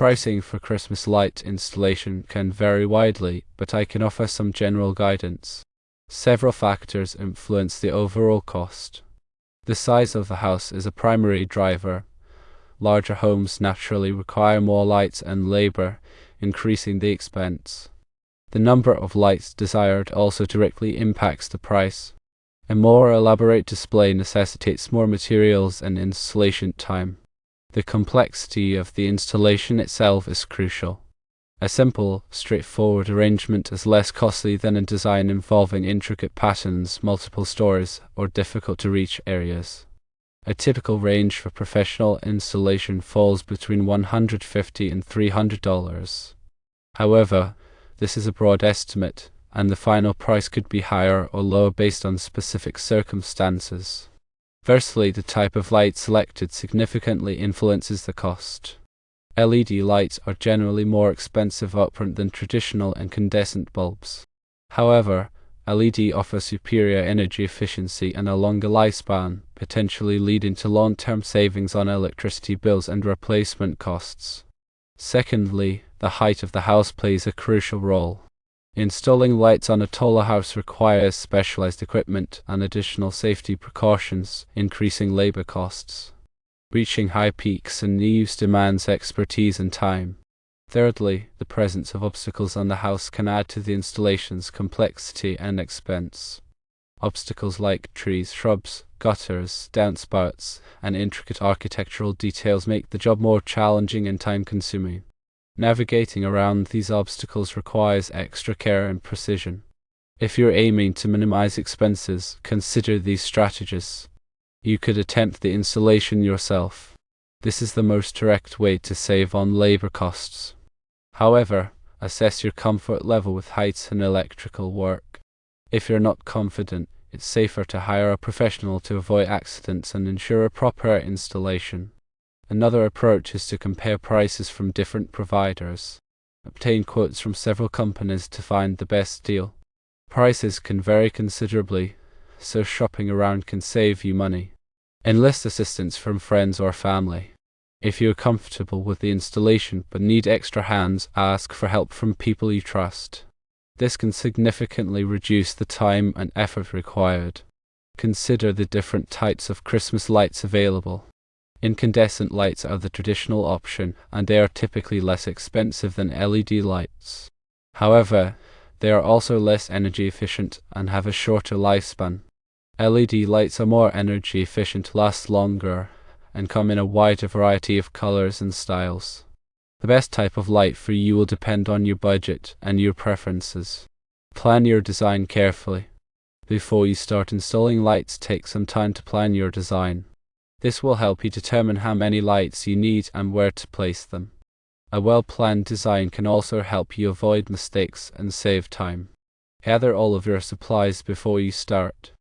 Pricing for Christmas light installation can vary widely, but I can offer some general guidance. Several factors influence the overall cost. The size of the house is a primary driver. Larger homes naturally require more lights and labor, increasing the expense. The number of lights desired also directly impacts the price. A more elaborate display necessitates more materials and installation time. The complexity of the installation itself is crucial. A simple, straightforward arrangement is less costly than a design involving intricate patterns, multiple stories, or difficult-to-reach areas. A typical range for professional installation falls between $150 and $300. However, this is a broad estimate, and the final price could be higher or lower based on specific circumstances. Firstly, the type of light selected significantly influences the cost. LED lights are generally more expensive upfront than traditional incandescent bulbs. However, LED offers superior energy efficiency and a longer lifespan, potentially leading to long-term savings on electricity bills and replacement costs. Secondly, the height of the house plays a crucial role. Installing lights on a taller house requires specialized equipment and additional safety precautions, increasing labor costs. Reaching high peaks and eaves demands expertise and time. Thirdly, the presence of obstacles on the house can add to the installation's complexity and expense. Obstacles like trees, shrubs, gutters, downspouts, and intricate architectural details make the job more challenging and time-consuming. Navigating around these obstacles requires extra care and precision. If you're aiming to minimize expenses, consider these strategies. You could attempt the installation yourself. This is the most direct way to save on labor costs. However, assess your comfort level with heights and electrical work. If you're not confident, it's safer to hire a professional to avoid accidents and ensure a proper installation. Another approach is to compare prices from different providers. Obtain quotes from several companies to find the best deal. Prices can vary considerably, so shopping around can save you money. Enlist assistance from friends or family. If you are comfortable with the installation but need extra hands, ask for help from people you trust. This can significantly reduce the time and effort required. Consider the different types of Christmas lights available. Incandescent lights are the traditional option, and they are typically less expensive than LED lights. However, they are also less energy efficient and have a shorter lifespan. LED lights are more energy efficient, last longer, and come in a wider variety of colors and styles. The best type of light for you will depend on your budget and your preferences. Plan your design carefully. Before you start installing lights, take some time to plan your design. This will help you determine how many lights you need and where to place them. A well-planned design can also help you avoid mistakes and save time. Gather all of your supplies before you start.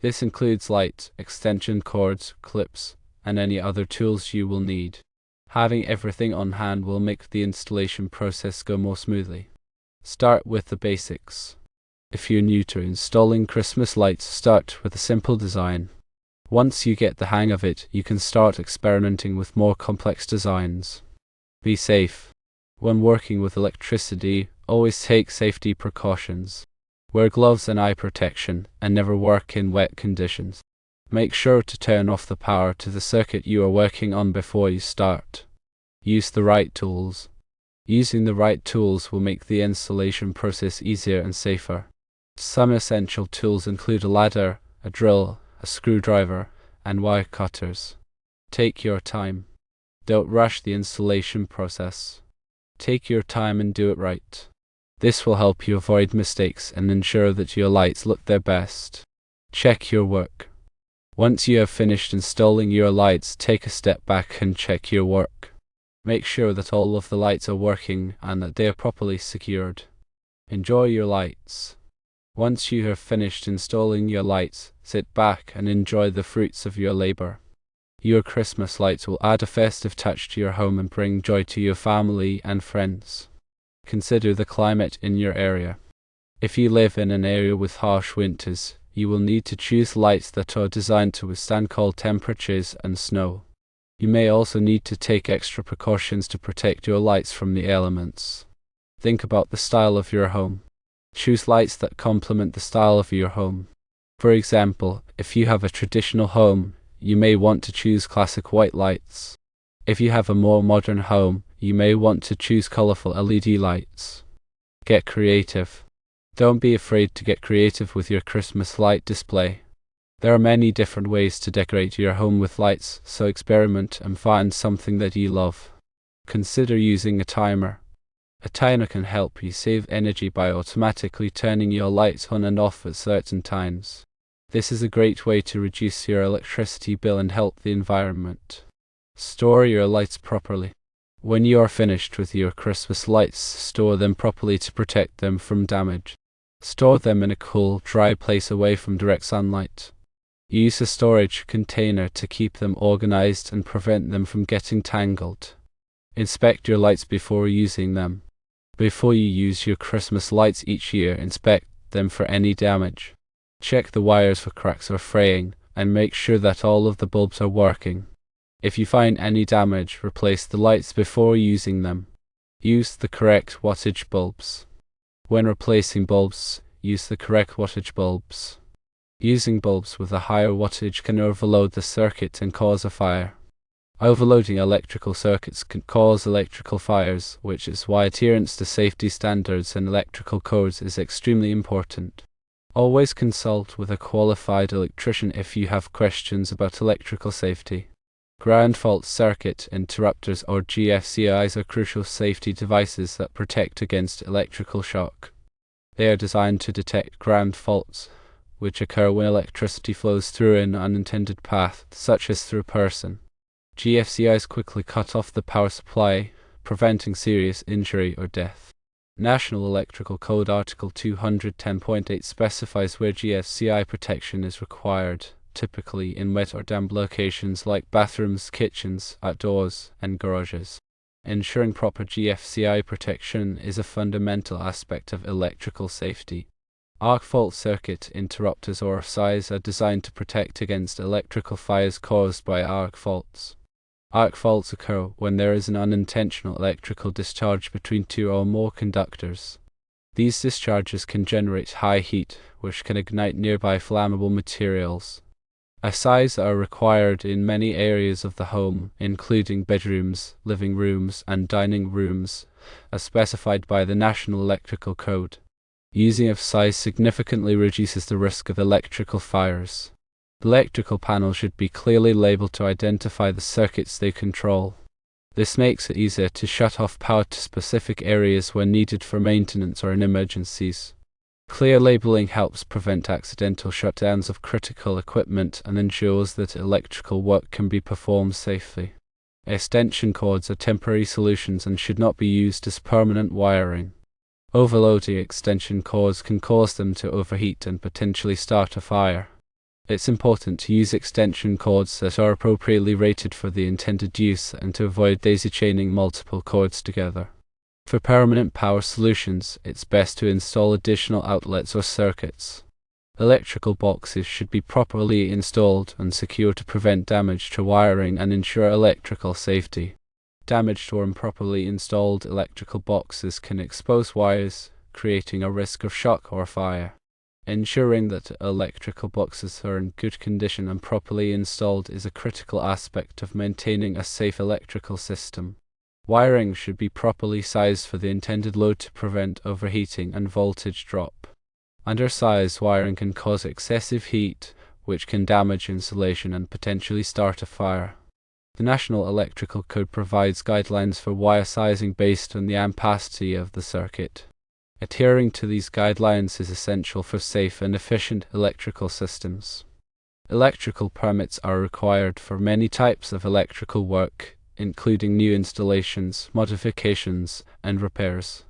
This includes light, extension cords, clips, and any other tools you will need. Having everything on hand will make the installation process go more smoothly. Start with the basics. If you're new to installing Christmas lights, start with a simple design. Once you get the hang of it, you can start experimenting with more complex designs. Be safe. When working with electricity, always take safety precautions. Wear gloves and eye protection, and never work in wet conditions. Make sure to turn off the power to the circuit you are working on before you start. Use the right tools. Using the right tools will make the installation process easier and safer. Some essential tools include a ladder, a drill, a screwdriver, and wire cutters. Take your time. Don't rush the installation process. Take your time and do it right. This will help you avoid mistakes and ensure that your lights look their best. Check your work. Once you have finished installing your lights, take a step back and check your work. Make sure that all of the lights are working and that they are properly secured. Enjoy your lights. Once you have finished installing your lights, sit back and enjoy the fruits of your labor. Your Christmas lights will add a festive touch to your home and bring joy to your family and friends. Consider the climate in your area. If you live in an area with harsh winters, you will need to choose lights that are designed to withstand cold temperatures and snow. You may also need to take extra precautions to protect your lights from the elements. Think about the style of your home. Choose lights that complement the style of your home. For example, if you have a traditional home, you may want to choose classic white lights. If you have a more modern home, you may want to choose colorful LED lights. Get creative. Don't be afraid to get creative with your Christmas light display. There are many different ways to decorate your home with lights, so experiment and find something that you love. Consider using a timer. A timer can help you save energy by automatically turning your lights on and off at certain times. This is a great way to reduce your electricity bill and help the environment. Store your lights properly. When you are finished with your Christmas lights, store them properly to protect them from damage. Store them in a cool, dry place away from direct sunlight. Use a storage container to keep them organized and prevent them from getting tangled. Inspect your lights before using them. Before you use your Christmas lights each year, inspect them for any damage. Check the wires for cracks or fraying, and make sure that all of the bulbs are working. If you find any damage, replace the lights before using them. Use the correct wattage bulbs. When replacing bulbs, use the correct wattage bulbs. Using bulbs with a higher wattage can overload the circuit and cause a fire. Overloading electrical circuits can cause electrical fires, which is why adherence to safety standards and electrical codes is extremely important. Always consult with a qualified electrician if you have questions about electrical safety. Ground fault circuit interrupters or GFCIs are crucial safety devices that protect against electrical shock. They are designed to detect ground faults, which occur when electricity flows through an unintended path, such as through a person. GFCIs quickly cut off the power supply, preventing serious injury or death. National Electrical Code Article 210.8 specifies where GFCI protection is required, typically in wet or damp locations like bathrooms, kitchens, outdoors, and garages. Ensuring proper GFCI protection is a fundamental aspect of electrical safety. Arc fault circuit interrupters or RFCIs are designed to protect against electrical fires caused by arc faults. Arc faults occur when there is an unintentional electrical discharge between two or more conductors. These discharges can generate high heat, which can ignite nearby flammable materials. RFCIs are required in many areas of the home, including bedrooms, living rooms, and dining rooms, as specified by the National Electrical Code. Using RFCIs significantly reduces the risk of electrical fires. The electrical panel should be clearly labeled to identify the circuits they control. This makes it easier to shut off power to specific areas when needed for maintenance or in emergencies. Clear labeling helps prevent accidental shutdowns of critical equipment and ensures that electrical work can be performed safely. Extension cords are temporary solutions and should not be used as permanent wiring. Overloading extension cords can cause them to overheat and potentially start a fire. It's important to use extension cords that are appropriately rated for the intended use and to avoid daisy-chaining multiple cords together. For permanent power solutions, it's best to install additional outlets or circuits. Electrical boxes should be properly installed and secured to prevent damage to wiring and ensure electrical safety. Damaged or improperly installed electrical boxes can expose wires, creating a risk of shock or fire. Ensuring that electrical boxes are in good condition and properly installed is a critical aspect of maintaining a safe electrical system. Wiring should be properly sized for the intended load to prevent overheating and voltage drop. Undersized wiring can cause excessive heat, which can damage insulation and potentially start a fire. The National Electrical Code provides guidelines for wire sizing based on the ampacity of the circuit. Adhering to these guidelines is essential for safe and efficient electrical systems. Electrical permits are required for many types of electrical work, including new installations, modifications, and repairs.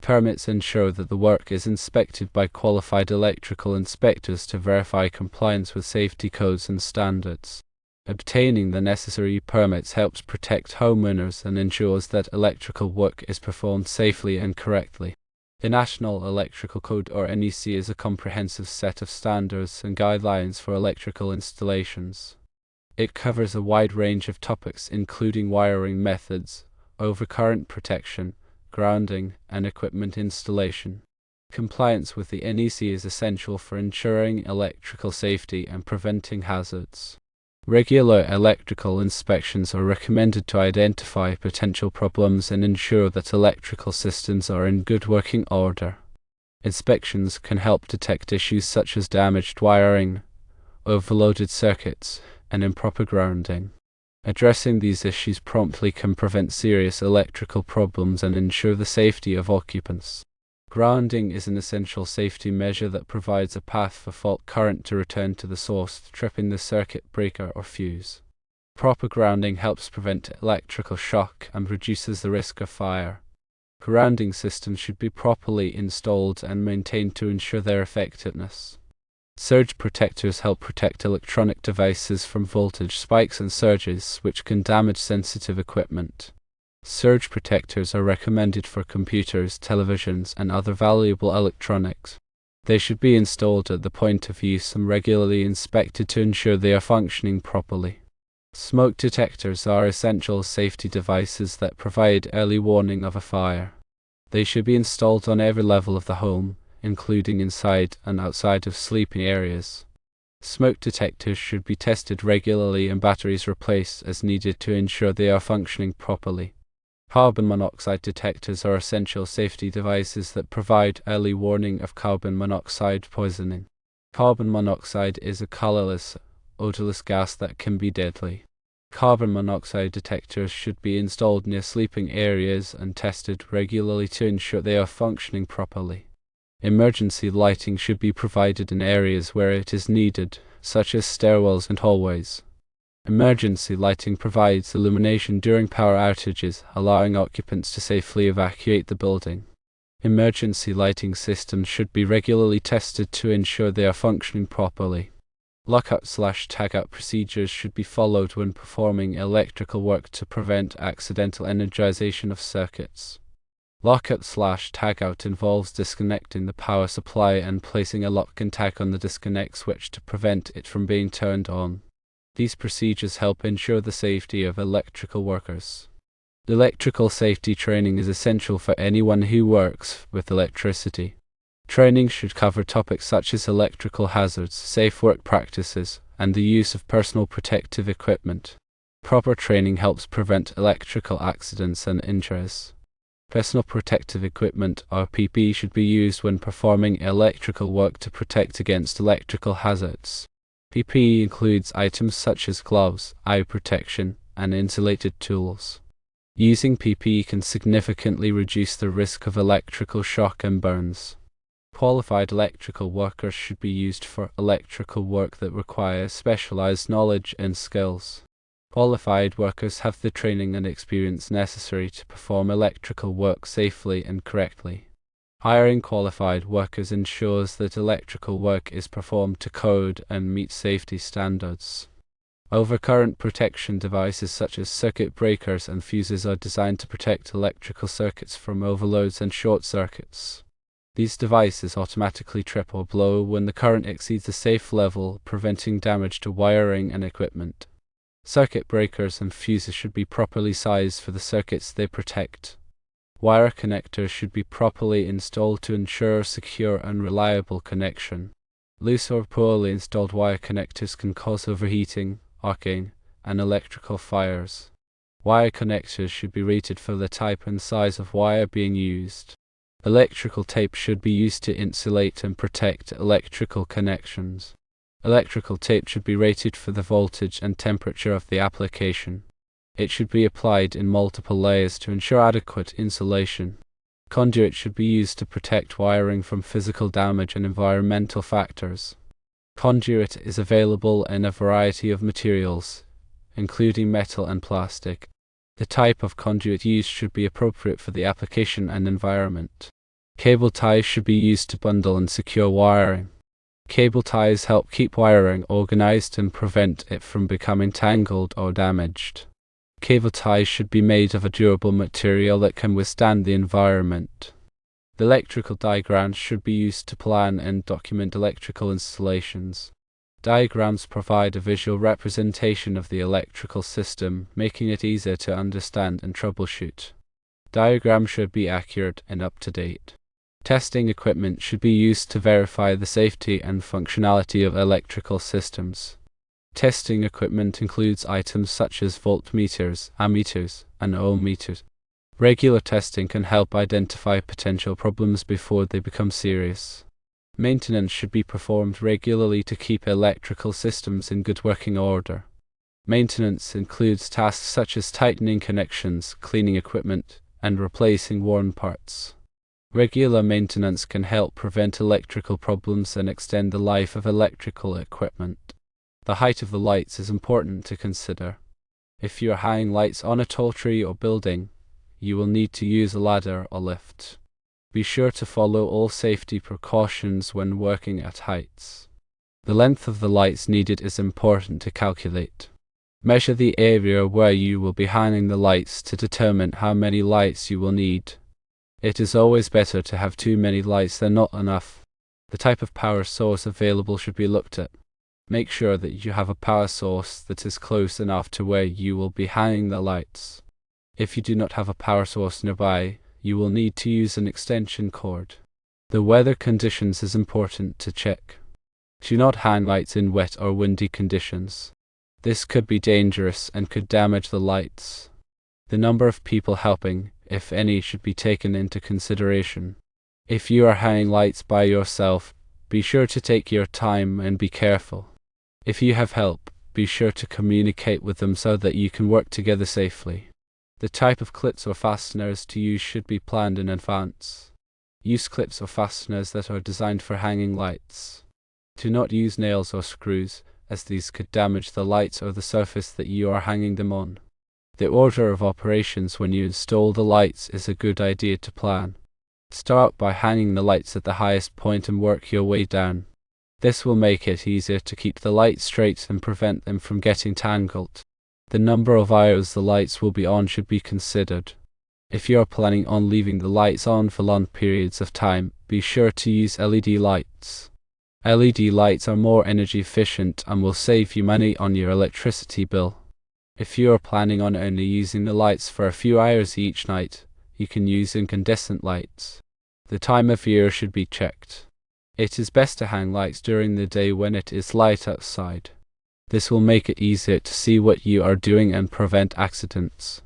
Permits ensure that the work is inspected by qualified electrical inspectors to verify compliance with safety codes and standards. Obtaining the necessary permits helps protect homeowners and ensures that electrical work is performed safely and correctly. The National Electrical Code or NEC is a comprehensive set of standards and guidelines for electrical installations. It covers a wide range of topics including wiring methods, overcurrent protection, grounding, and equipment installation. Compliance with the NEC is essential for ensuring electrical safety and preventing hazards. Regular electrical inspections are recommended to identify potential problems and ensure that electrical systems are in good working order. Inspections can help detect issues such as damaged wiring, overloaded circuits, and improper grounding. Addressing these issues promptly can prevent serious electrical problems and ensure the safety of occupants. Grounding is an essential safety measure that provides a path for fault current to return to the source, tripping the circuit breaker or fuse. Proper grounding helps prevent electrical shock and reduces the risk of fire. Grounding systems should be properly installed and maintained to ensure their effectiveness. Surge protectors help protect electronic devices from voltage spikes and surges, which can damage sensitive equipment. Surge protectors are recommended for computers, televisions, and other valuable electronics. They should be installed at the point of use and regularly inspected to ensure they are functioning properly. Smoke detectors are essential safety devices that provide early warning of a fire. They should be installed on every level of the home, including inside and outside of sleeping areas. Smoke detectors should be tested regularly and batteries replaced as needed to ensure they are functioning properly. Carbon monoxide detectors are essential safety devices that provide early warning of carbon monoxide poisoning. Carbon monoxide is a colorless, odorless gas that can be deadly. Carbon monoxide detectors should be installed near sleeping areas and tested regularly to ensure they are functioning properly. Emergency lighting should be provided in areas where it is needed, such as stairwells and hallways. Emergency lighting provides illumination during power outages, allowing occupants to safely evacuate the building. Emergency lighting systems should be regularly tested to ensure they are functioning properly. Lockout/tagout procedures should be followed when performing electrical work to prevent accidental energization of circuits. Lockout/tagout involves disconnecting the power supply and placing a lock and tag on the disconnect switch to prevent it from being turned on. These procedures help ensure the safety of electrical workers. Electrical safety training is essential for anyone who works with electricity. Training should cover topics such as electrical hazards, safe work practices, and the use of personal protective equipment. Proper training helps prevent electrical accidents and injuries. Personal protective equipment, or PPE, should be used when performing electrical work to protect against electrical hazards. PPE includes items such as gloves, eye protection, and insulated tools. Using PPE can significantly reduce the risk of electrical shock and burns. Qualified electrical workers should be used for electrical work that requires specialized knowledge and skills. Qualified workers have the training and experience necessary to perform electrical work safely and correctly. Hiring qualified workers ensures that electrical work is performed to code and meets safety standards. Overcurrent protection devices such as circuit breakers and fuses are designed to protect electrical circuits from overloads and short circuits. These devices automatically trip or blow when the current exceeds a safe level, preventing damage to wiring and equipment. Circuit breakers and fuses should be properly sized for the circuits they protect. Wire connectors should be properly installed to ensure secure and reliable connection. Loose or poorly installed wire connectors can cause overheating, arcing, and electrical fires. Wire connectors should be rated for the type and size of wire being used. Electrical tape should be used to insulate and protect electrical connections. Electrical tape should be rated for the voltage and temperature of the application. It should be applied in multiple layers to ensure adequate insulation. Conduit should be used to protect wiring from physical damage and environmental factors. Conduit is available in a variety of materials, including metal and plastic. The type of conduit used should be appropriate for the application and environment. Cable ties should be used to bundle and secure wiring. Cable ties help keep wiring organized and prevent it from becoming tangled or damaged. Cable ties should be made of a durable material that can withstand the environment. The electrical diagrams should be used to plan and document electrical installations. Diagrams provide a visual representation of the electrical system, making it easier to understand and troubleshoot. Diagrams should be accurate and up-to-date. Testing equipment should be used to verify the safety and functionality of electrical systems. Testing equipment includes items such as voltmeters, ammeters, and ohmmeters. Regular testing can help identify potential problems before they become serious. Maintenance should be performed regularly to keep electrical systems in good working order. Maintenance includes tasks such as tightening connections, cleaning equipment, and replacing worn parts. Regular maintenance can help prevent electrical problems and extend the life of electrical equipment. The height of the lights is important to consider. If you are hanging lights on a tall tree or building, you will need to use a ladder or lift. Be sure to follow all safety precautions when working at heights. The length of the lights needed is important to calculate. Measure the area where you will be hanging the lights to determine how many lights you will need. It is always better to have too many lights than not enough. The type of power source available should be looked at. Make sure that you have a power source that is close enough to where you will be hanging the lights. If you do not have a power source nearby, you will need to use an extension cord. The weather conditions is important to check. Do not hang lights in wet or windy conditions. This could be dangerous and could damage the lights. The number of people helping, if any, should be taken into consideration. If you are hanging lights by yourself, be sure to take your time and be careful. If you have help, be sure to communicate with them so that you can work together safely. The type of clips or fasteners to use should be planned in advance. Use clips or fasteners that are designed for hanging lights. Do not use nails or screws, as these could damage the lights or the surface that you are hanging them on. The order of operations when you install the lights is a good idea to plan. Start by hanging the lights at the highest point and work your way down. This will make it easier to keep the lights straight and prevent them from getting tangled. The number of hours the lights will be on should be considered. If you are planning on leaving the lights on for long periods of time, be sure to use LED lights. LED lights are more energy efficient and will save you money on your electricity bill. If you are planning on only using the lights for a few hours each night, you can use incandescent lights. The time of year should be checked. It is best to hang lights during the day when it is light outside. This will make it easier to see what you are doing and prevent accidents.